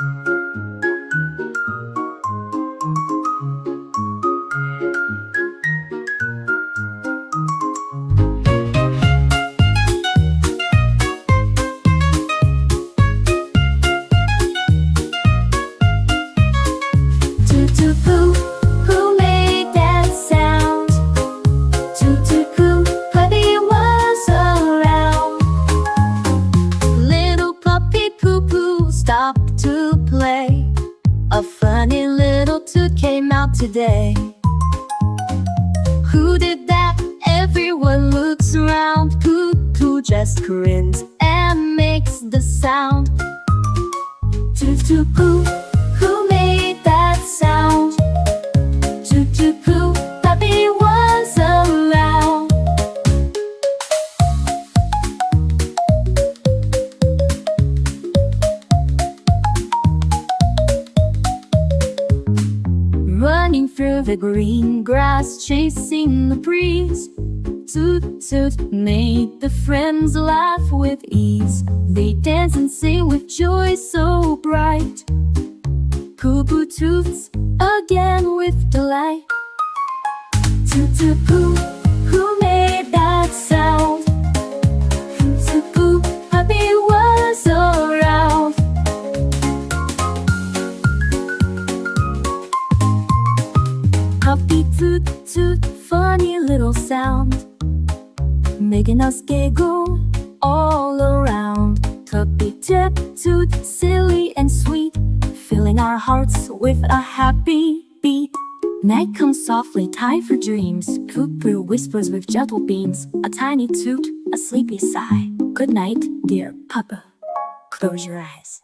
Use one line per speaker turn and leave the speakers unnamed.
Toot toot poo, who made that sound? Toot toot poo, puppy was around. Little puppy poo poo stopped to play. A funny little toot came out today. Who did that? Everyone looks around. Poo poo just grins and makes the sound. Toot toot poo, who made that sound? Toot toot poo, puppy was around. Running through the green grass, chasing the breeze. Toot toot made the friends laugh with ease. They dance and sing with joy so bright. Poo poo toots again with delight. Toot toot poo, who made that sound? Toot toot poo, puppy was around. Puppy toot toot, funny little sound, making us giggle all around. Puppy toot toot, silly and sweet, filling our hearts with a happy beat. Night comes softly, time for dreams. Poo poo whispers with gentle beams. A tiny toot, a sleepy sigh. Good night, dear papa. Close your eyes.